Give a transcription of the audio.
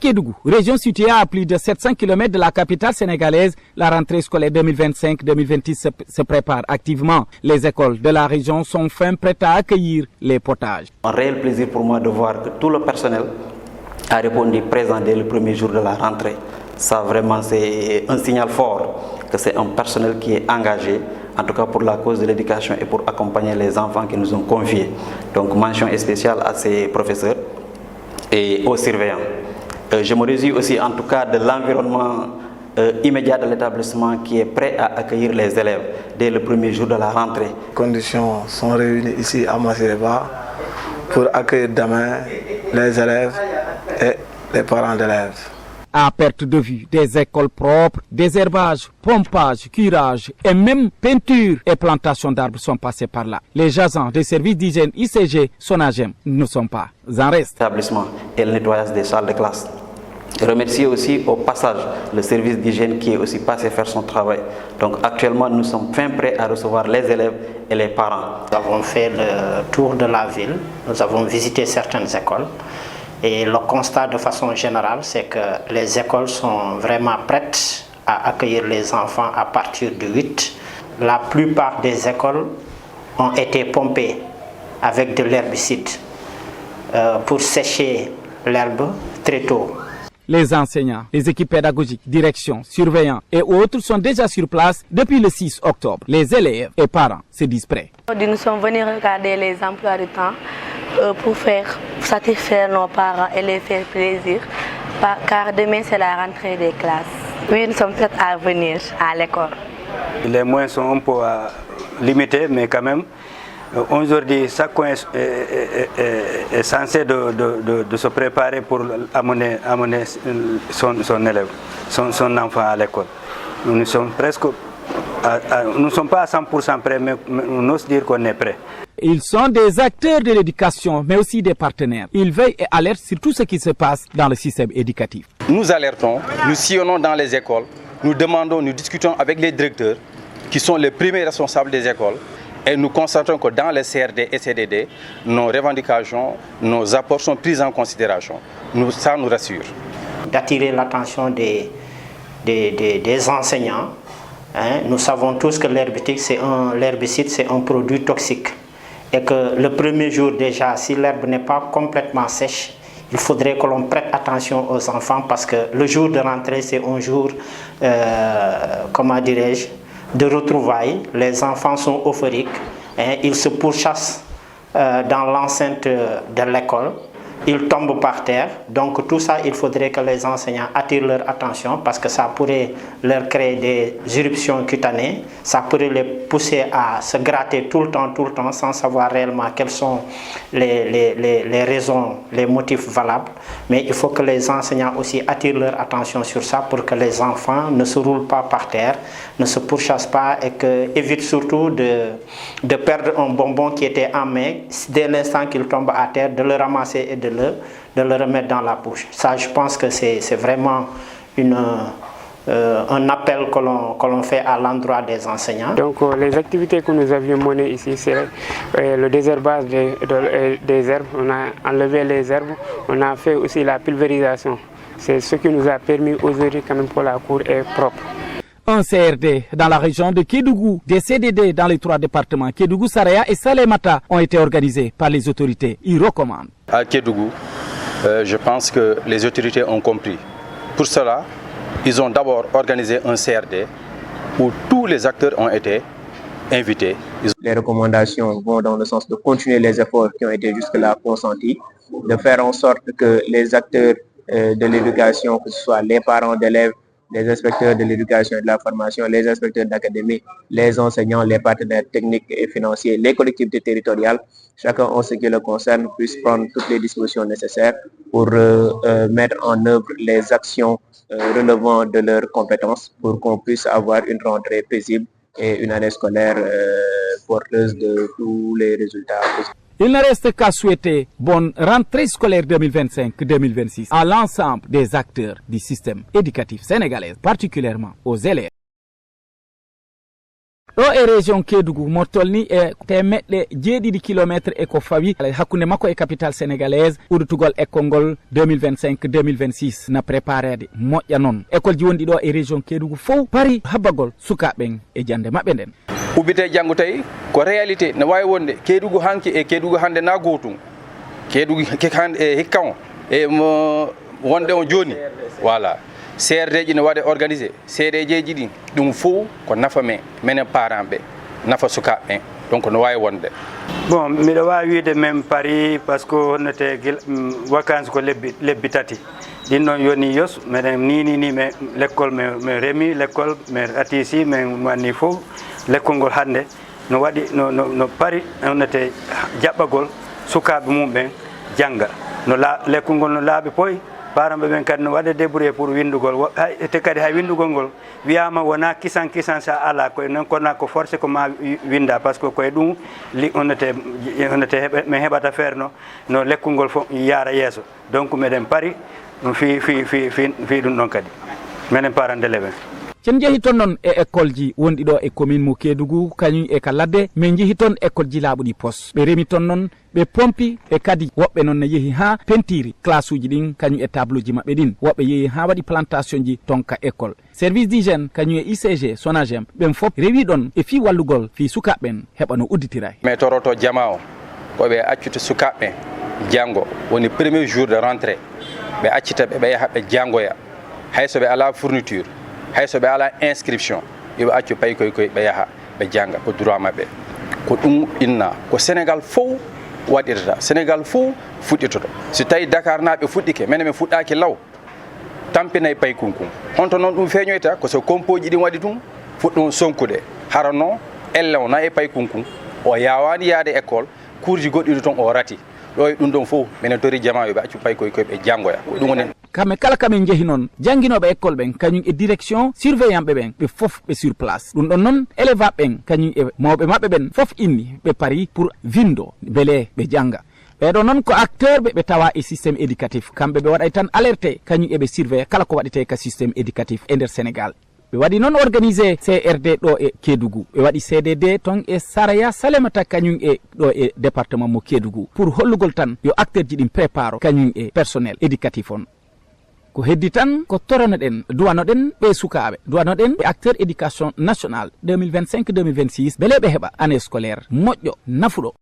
Kédougou, région située à plus de 700 km de la capitale sénégalaise, la rentrée scolaire 2025-2026 se prépare activement. Les écoles de la région sont fin prêtes à accueillir les potages. Un réel plaisir pour moi de voir que tout le personnel a répondu présent dès le premier jour de la rentrée. Ça vraiment c'est un signal fort que c'est un personnel qui est engagé, en tout cas pour la cause de l'éducation et pour accompagner les enfants qui nous ont confiés. Donc mention spéciale à ces professeurs et aux surveillants. Je me réjouis aussi en tout cas de l'environnement immédiat de l'établissement qui est prêt à accueillir les élèves dès le premier jour de la rentrée. Les conditions sont réunies ici à Massireba pour accueillir demain les élèves et les parents d'élèves. À perte de vue, des écoles propres, désherbage, pompage, curage et même peinture et plantation d'arbres sont passés par là. Les agents des services d'hygiène ICG, Sonagem, ne sont pas en reste. L'établissement et le nettoyage des salles de classe. Je remercie aussi au passage le service d'hygiène qui est aussi passé faire son travail. Donc actuellement nous sommes fin prêts à recevoir les élèves et les parents. Nous avons fait le tour de la ville, nous avons visité certaines écoles. Et le constat de façon générale, c'est que les écoles sont vraiment prêtes à accueillir les enfants à partir du 8. La plupart des écoles ont été pompées avec de l'herbicide pour sécher l'herbe très tôt. Les enseignants, les équipes pédagogiques, direction, surveillants et autres sont déjà sur place depuis le 6 octobre. Les élèves et parents se disent prêts. Nous sommes venus regarder les emplois du temps pour satisfaire nos parents et les faire plaisir, car demain c'est la rentrée des classes. Oui, nous sommes prêts à venir à l'école. Les moyens sont un peu limités, mais quand même, aujourd'hui, chacun est censé de se préparer pour amener son élève, son enfant à l'école. Nous sommes presque, nous ne sommes pas à 100% prêts, mais on ose dire qu'on est prêts. Ils sont des acteurs de l'éducation, mais aussi des partenaires. Ils veillent et alertent sur tout ce qui se passe dans le système éducatif. Nous alertons, nous sillonnons dans les écoles, nous demandons, nous discutons avec les directeurs, qui sont les premiers responsables des écoles, et nous constatons que dans les CRD et CDD, nos revendications, nos apports sont pris en considération. Ça nous rassure. D'attirer l'attention des enseignants. Nous savons tous que l'herbicide, c'est un produit toxique. Et que le premier jour déjà, si l'herbe n'est pas complètement sèche, il faudrait que l'on prête attention aux enfants parce que le jour de rentrée, c'est un jour, comment dirais-je, de retrouvailles. Les enfants sont euphoriques, ils se pourchassent dans l'enceinte de l'école. Ils tombent par terre, donc tout ça, il faudrait que les enseignants attirent leur attention parce que ça pourrait leur créer des éruptions cutanées, ça pourrait les pousser à se gratter tout le temps, sans savoir réellement quelles sont les raisons, les motifs valables. Mais il faut que les enseignants aussi attirent leur attention sur ça pour que les enfants ne se roulent pas par terre, ne se pourchassent pas et évitent surtout de perdre un bonbon qui était en main dès l'instant qu'il tombe à terre, de le ramasser et de le remettre dans la bouche. Ça, je pense que c'est vraiment un appel que l'on fait à l'endroit des enseignants. Donc les activités que nous avions menées ici, c'est le désherbage des herbes. On a enlevé les herbes, on a fait aussi la pulvérisation. C'est ce qui nous a permis aujourd'hui quand même que la cour est propre. Un CRD dans la région de Kédougou, des CDD dans les 3 départements, Kédougou, Saraya et Salémata, ont été organisés par les autorités. Ils recommandent. À Kédougou, je pense que les autorités ont compris. Pour cela, ils ont d'abord organisé un CRD où tous les acteurs ont été invités. Les recommandations vont dans le sens de continuer les efforts qui ont été jusque-là consentis, de faire en sorte que les acteurs de l'éducation, que ce soit les parents d'élèves, les inspecteurs de l'éducation et de la formation, les inspecteurs d'académie, les enseignants, les partenaires techniques et financiers, les collectivités territoriales, chacun en ce qui le concerne puisse prendre toutes les dispositions nécessaires pour mettre en œuvre les actions relevant de leurs compétences pour qu'on puisse avoir une rentrée paisible et une année scolaire porteuse de tous les résultats positifs. Il ne reste qu'à souhaiter bonne rentrée scolaire 2025-2026 à l'ensemble des acteurs du système éducatif sénégalais, particulièrement aux élèves. ɗo e région Kédougou mo tolni e temeɗɗe 7 kilomètres e ko fawi hakkunde makko e capitale sénégalaise uddutugol école ngol 2025-2026 na préparede moƴƴa noon école ji wonɗi ɗo e région Kédougou fof pari habbagol sukaɓen e jande mabɓe nden ubbite janggo tawi ko réalité ne wawi wonde Kédougou hanki e Kédougou hande na gotum Kédougou hande e hikka on e mo wonde on joni voilà CRD ji ne waɗe organisé CRD ji ɗi ɗum fof ko nafa men menen parent ɓe nafa sukaɓe ɓen donc no wawi wonde bon mbiɗo wawi wiide men pari par ce que honnete vacance ko lebbi tati ɗin ɗon yoni yos meɗen ni men l'école min reemi l'école min atisi min wanni fof l'école ngol hande no waɗi no pari honnete jaɓɓagol sukaɓe mumɓen jangga no l'école ngol no laaɓi poyi paramɓe ɓen kadi no waɗa débrouillé pour windugol te kadi hay windugol ngol wiyama wona kisan sa ala koye noon kona ko forcé ko ma winda par ce que koye ɗum honnete min heɓata faire no lekkol ngol fof yaara yeeso donc meɗen pari fi ɗum ɗon kadi minen parent d'élève sen jeehi toon noon e école ji wonɗi ɗo e commune mo Kédougou kañum e ka ladde min jeehi toon école ji laaɓuɗi pos ɓe reemi toon noon ɓe pompi e kadi woɓɓe noon ne yeehi ha pentiri classe uji ɗin kañum e table uji maɓɓe ɗin woɓɓe yeehi ha waɗi plantation ji ton ka école service d'hygiène kañum e ICG SONAGEM ɓen fof rewi ɗon e fi wallugol fi sukaɓeɓen heɓa no udditira mais toroto jama o koɓe accude sukaɓeɓe janggo woni premier jour de rentrée ɓe accita ɓe yaha ɓe jangoya hayso ɓe ala fourniture hayso ɓe ala inscription yoɓe accu payi koye ɓe yaha ɓe janga ko droit mabɓe ko ɗum inna ko Sénégal fof waɗirta Sénégal fof fuɗɗitoto so tawi Dakar naɓe fuɗɗike minen min fuɗɗaki law tampinayi payi kunkum honto noon ɗum feeñoyta ko so compoji ɗin waɗi ɗum fuɗɗum sonkude hara noon elle o na e payi kunkum o yawani yaade école cours ji goɗɗiɗo toon o rati ɗo e ɗum ɗon fof minen tori jama yoɓe accu payi koye ɓe jangoya ko ɗum woni kamɓe kala kamin jeehi noon janguinoɓe école ɓen kañum e direction surveillant ɓe ɓen ɓe fof ɓe sur place ɗum ɗon noon élève ɓen kañum e mawɓe mabɓe ɓen fof inni ɓe pari pour vindo beele ɓe janga ɓeɗo noon ko acteur ɓe tawa e systéme éducatif kamɓe ɓe waɗay tan alerté kañum eɓe surveille kala ko waɗete ka systéme éducatif e nder Sénégal ɓe waɗi noon organisé CRD ɗo e Kédougou ɓe waɗi CDD ton e Saraya Salémata kañum e ɗo e département mo Kédougou pour hollugol tan yo acteur ji ɗin prépare kañum e personnel éducatif on ko heddi tan ko toronoɗen duwanoɗen ɓe sukaɓe duwanoɗen ɓe acteur éducation national 2025-2026 beele ɓe heɓa année scolaire moƴƴo nafuɗo